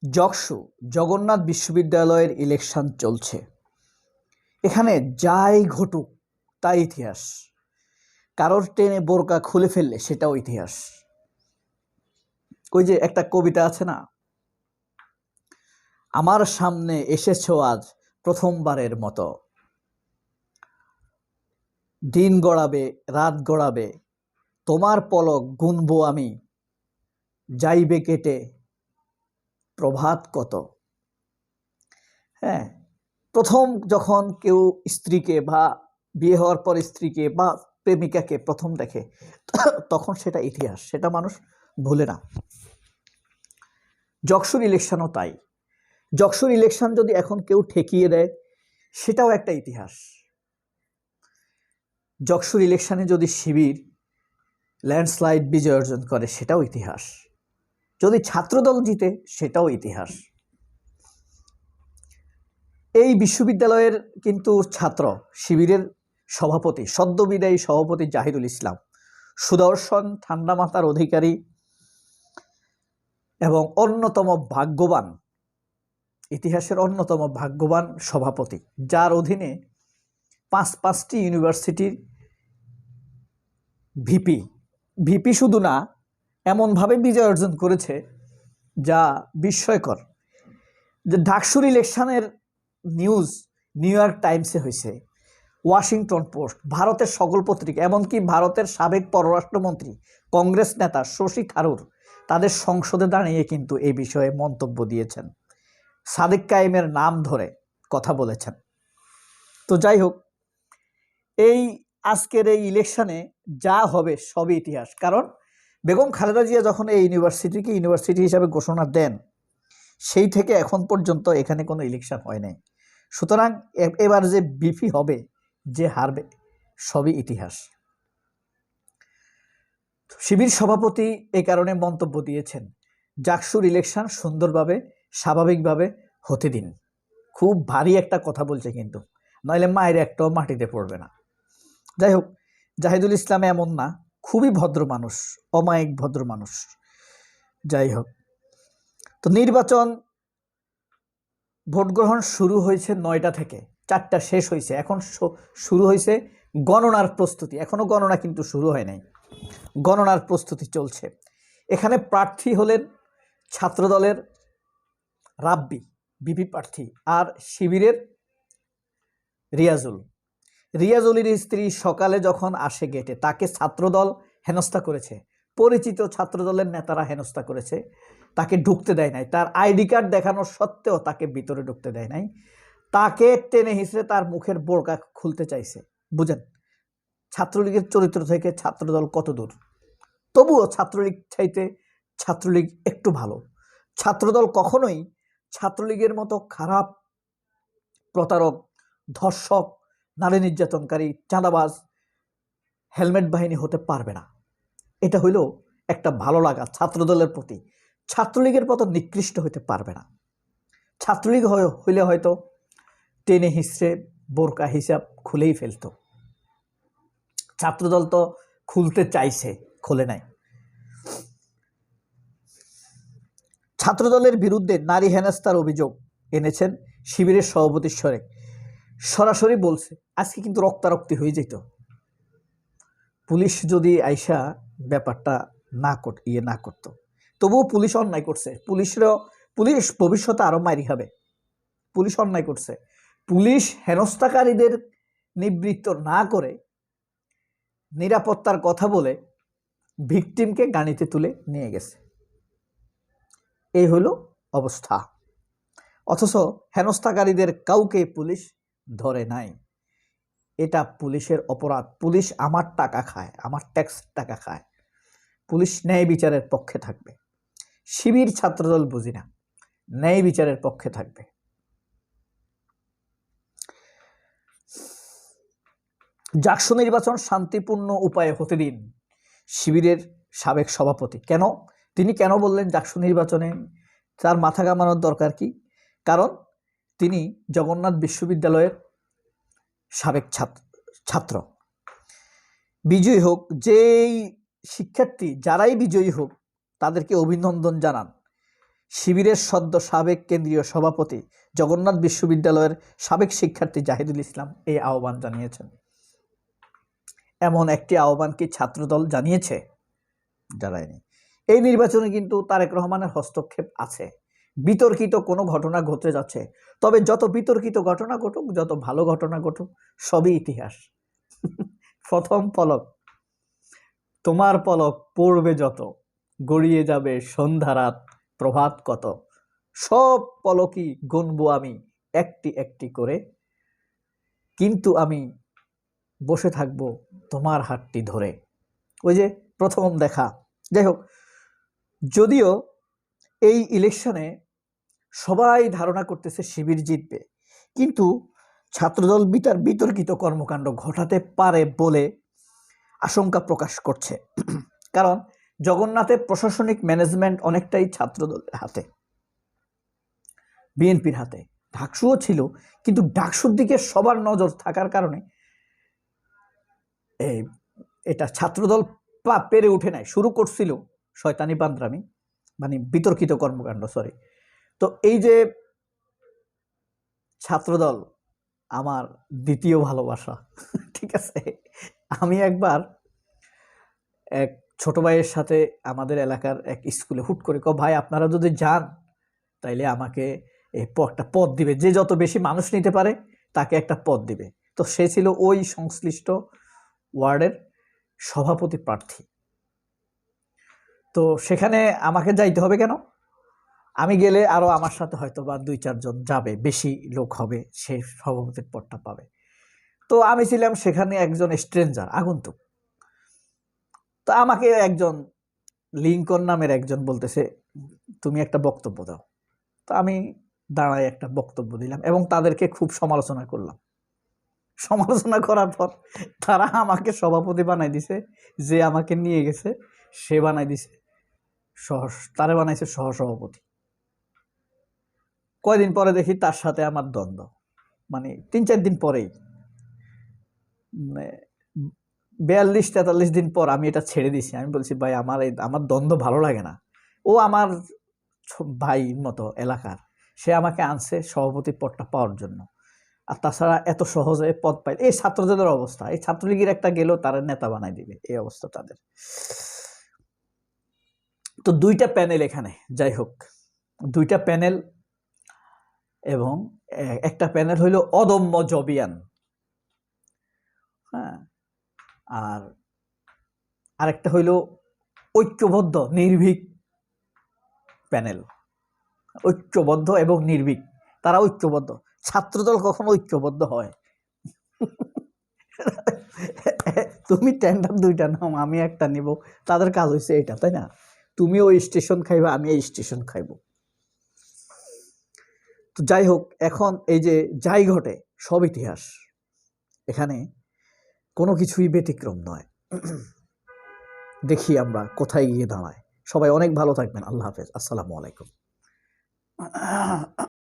যকসু জগন্নাথ বিশ্ববিদ্যালয়ের ইলেকশন চলছে। এখানে যাই ঘটুক তাই ইতিহাস। কারোর টেনে বোরকা খুলে ফেললে সেটাও ইতিহাস। ওই যে একটা কবিতা আছে না, আমার সামনে এসেছো আজ প্রথমবারের মতো, দিন গড়াবে রাত গড়াবে তোমার পলক গুনবো আমি, যাইবে কেটে প্রভাত কত। হ্যাঁ, প্রথম যখন কেউ স্ত্রীকে বা বিয়ে হওয়ার পর স্ত্রীকে বা প্রেমিকাকে প্রথম দেখে তখন সেটা ইতিহাস, সেটা মানুষ ভুলে না। যকসুর ইলেকশনও তাই। যকসুর ইলেকশন যদি এখন কেউ ঠেকিয়ে দেয় সেটাও একটা ইতিহাস। যকসুর ইলেকশনে যদি শিবির ল্যান্ডস্লাইড বিজয় অর্জন করে সেটাও ইতিহাস। যদি ছাত্রদল জিতে সেটাও ইতিহাস। এই বিশ্ববিদ্যালয়ের কিন্তু ছাত্র শিবিরের সভাপতি, সদ্যবিদায়ী সভাপতি জাহিদুল ইসলাম সুদর্শন, ঠান্ডা মাথার অধিকারী এবং অন্যতম ভাগ্যবান, ইতিহাসের অন্যতম ভাগ্যবান সভাপতি, যার অধীনে পাঁচটি ইউনিভার্সিটির ভিপি শুধু না, এমনভাবে বিজয় অর্জন করেছে যা বিস্ময়কর। যে ডাকসুর ইলেকশনের নিউজ নিউ ইয়র্ক টাইমসে হয়েছে, ওয়াশিংটন পোস্ট, ভারতের সকল পত্রিকা, এমনকি ভারতের সাবেক পররাষ্ট্রমন্ত্রী কংগ্রেস নেতা শশী থারুর তাদের সংসদে দাঁড়িয়ে কিন্তু এই বিষয়ে মন্তব্য দিয়েছেন, সাদেক কায়েমের নাম ধরে কথা বলেছেন। তো যাই হোক, এই আজকের এই ইলেকশনে যা হবে সবই ইতিহাস। কারণ বেগম খালেদা জিয়া যখন এই ইউনিভার্সিটিকে ইউনিভার্সিটি হিসাবে ঘোষণা দেন সেই থেকে এখন পর্যন্ত এখানে কোনো ইলেকশন হয় নাই। সুতরাং এবার যে বিপি হবে, যে হারবে, সবই ইতিহাস। শিবির সভাপতি এই কারণে মন্তব্য দিয়েছেন, জাকসুর ইলেকশন সুন্দরভাবে স্বাভাবিকভাবে হতে দিন। খুব ভারী একটা কথা বলছে কিন্তু, নইলে মায়ের একটাও মাটিতে পড়বে না। যাই হোক, জাহিদুল ইসলাম এমন না, খুবই ভদ্র মানুষ, অমায়িক ভদ্র মানুষ। যাই হোক, তো নির্বাচন ভোট গ্রহণ শুরু হয়েছে 9টা থেকে, 4টা শেষ হয়েছে, এখন শুরু হয়েছে গণনার প্রস্তুতি। এখনো গণনা কিন্তু শুরু হয় নাই, গণনার প্রস্তুতি চলছে। এখানে প্রার্থী হলেন ছাত্রদলের রাব্বি বিপি প্রার্থী, আর শিবিরের রিয়াজুলের স্ত্রী সকালে যখন আসে গেটে তাকে ছাত্রদল হেনস্থা করেছে, পরিচিত ছাত্রদলের নেতারা হেনস্থা করেছে, তাকে ঢুকতে দেয় নাই। তার আইডি কার্ড দেখানোর সত্ত্বেও তাকে ভিতরে ঢুকতে দেয় নাই। তাকে টেনে হিঁচড়ে তার মুখের বোরকা খুলতে চাইছে। বুঝেন ছাত্রলীগের চরিত্র থেকে ছাত্রদল কত দূর। তবুও ছাত্রলীগ চাইতে ছাত্রলীগ একটু ভালো। ছাত্রদল কখনোই ছাত্রলীগের মতো খারাপ, প্রতারক, ধর্ষক, নারী নির্যাতনকারী, চাঁদাবাজ, হেলমেট বাহিনী হতে পারবে না। এটা হইল একটা ভালো লাগা ছাত্রদলের প্রতি। ছাত্রলীগের মতো নিকৃষ্ট হতে পারবে না। ছাত্রলীগ হইলে হয়তো টেনে হিসড়ে বোরকা হিসাব খুলেই ফেলত। ছাত্রদল তো খুলতে চাইছে, খোলে নাই। ছাত্রদলের বিরুদ্ধে নারী হেনস্থার অভিযোগ এনেছেন শিবিরের সভাপতি সরাসরি বলছে, আজকে কিন্তু রক্তারক্তি হয়ে যেত পুলিশ যদি আইসা ব্যাপারটা না করতো। তবুও পুলিশ অন্যায় করছে। পুলিশ ভবিষ্যতে আরো মারি খাবে। পুলিশ অন্যায় করছে। পুলিশ হেনস্থাকারীদের নিবৃত্ত না করে নিরাপত্তার কথা বলে ভিকটিমকে গাড়িতে তুলে নিয়ে গেছে। এই হলো অবস্থা। অথচ হেনস্থাকারীদের কাউকে পুলিশ ধরে নাই। এটা পুলিশের অপরাধ। পুলিশ আমার টাকা খায়, আমার ট্যাক্সের টাকা খায়। পুলিশ ন্যায় বিচারের পক্ষে থাকবে। শিবির ছাত্রদল বুঝি না, ন্যায় বিচারের পক্ষে থাকবে। জাকসু নির্বাচন শান্তিপূর্ণ উপায়ে হতে দিন, শিবিরের সাবেক সভাপতি। তিনি কেন বললেন জাকসু নির্বাচনে তার মাথা ঘামানোর দরকার কি? কারণ তিনি জগন্নাথ বিশ্ববিদ্যালয়ের সাবেক ছাত্র। বিজয়ী হোক, যেই শিক্ষার্থী যারাই বিজয়ী হোক তাদেরকে অভিনন্দন জানান। শিবিরের সদ্য সাবেক কেন্দ্রীয় সভাপতি, জগন্নাথ বিশ্ববিদ্যালয়ের সাবেক শিক্ষার্থী জাহিদুল ইসলাম এই আহ্বান জানিয়েছেন। এমন একটি আহ্বান কি ছাত্রদল জানিয়েছে? জানায়নি। এই নির্বাচনে কিন্তু তারেক রহমানের হস্তক্ষেপ আছে। বিতর্কিত কোনো ঘটনা ঘটে যাচ্ছে, তবে যত বিতর্কিত ঘটনা ঘটুক, যত ভালো ঘটনা ঘটুক, সবই ইতিহাস। প্রথম পলক, তোমার পলক পড়বে যত, গড়িয়ে যাবে সন্ধ্যা রাত প্রভাত কত, সব পলকই গুনবো আমি একটি একটি করে, কিন্তু আমি বসে থাকবো তোমার হাতটি ধরে। ওই যে প্রথম দেখা। যাই হোক, যদিও এই ইলেকশনে সবাই ধারণা করতেছে শিবির জিতবে, কিন্তু ছাত্রদল বিতর্কিত কর্মকাণ্ড ঘটাতে পারে বলে আশঙ্কা প্রকাশ করছে। কারণ জগন্নাথের প্রশাসনিক ম্যানেজমেন্ট অনেকটাই ছাত্রদলের হাতে, বিএনপির হাতে। ডাকসুও ছিল, কিন্তু ডাকসুর দিকে সবার নজর থাকার কারণে এটা ছাত্রদল পেরে উঠে নাই। শুরু করছিল শয়তানি পান্দ্রামি, মানে বিতর্কিত কর্মকাণ্ড, সরি। তো এই যে ছাত্রদল আমার দ্বিতীয় ভালোবাসা, ঠিক আছে। আমি একবার এক ছোট ভাইয়ের সাথে আমাদের এলাকার এক স্কুলে হুট করে ভাই আপনারা যদি যান তাইলে আমাকে একটা পদ দিবে, যে যত বেশি মানুষ নিতে পারে তাকে একটা পদ দিবে। তো সে ছিল ওই সংশ্লিষ্ট ওয়ার্ডের সভাপতি প্রার্থী। তো সেখানে আমাকে যাইতে হবে কেন? আমি গেলে আরো আমার সাথে হয়তো বা 2-4 জন যাবে, বেশি লোক হবে, সে সভাপতির পদটা পাবে। তো আমি ছিলাম সেখানে একজন স্ট্রেঞ্জার, আগন্তুক। তো আমাকে একজন লিঙ্কন নামের একজন বলতেছে তুমি একটা বক্তব্য দাও। তো আমি দাঁড়ায় একটা বক্তব্য দিলাম এবং তাদেরকে খুব সমালোচনা করলাম। সমালোচনা করার পর তারা আমাকে সভাপতি বানাই দিছে, যে আমাকে নিয়ে গেছে সে বানাই দিছে তারে বানাইছে সহসভাপতি। কয়দিন পরে দেখি তার সাথে আমার দ্বন্দ্ব, মানে 3-4 দিন পরেই, 42-43 দিন পর আমি এটা ছেড়ে দিছি। আমি বলছি ভাই আমার দ্বন্দ্ব ভালো লাগে না। ও আমার ভাই মতো এলাকার, সে আমাকে আনছে সভাপতি পদটা পাওয়ার জন্য, আর তাছাড়া এত সহজে পদ পাই। এই ছাত্রদের অবস্থা, এই ছাত্রলীগের একটা গেলেও তারা নেতা বানাই দিবে, এই অবস্থা তাদের। তো 2টা প্যানেল এখানে, যাই হোক 2টা প্যানেল, এবং একটা প্যানেল হইল অদম্য জবিয়ান, হ্যাঁ, আর আরেকটা হইল ঐক্যবদ্ধ নির্ভীক প্যানেল। ঐক্যবদ্ধ এবং নির্ভীক, তারা ঐক্যবদ্ধ। ছাত্রদল কখনো ঐক্যবদ্ধ হয়? তুমি টেন্ডার 2টা নাও, আমি একটা নিব, তাদের কাজ হয়েছে এটা, তাই না? তুমি ওই স্টেশন খাইবা, আমি এই স্টেশন খাইব। তো যাই হোক, এখন এই যে যাই ঘটে সব ইতিহাস, এখানে কোনো কিছুই ব্যতিক্রম নয়। দেখি আমরা কোথায় গিয়ে দাঁড়ায়। সবাই অনেক ভালো থাকবেন। আল্লাহ হাফেজ, আসসালামু আলাইকুম।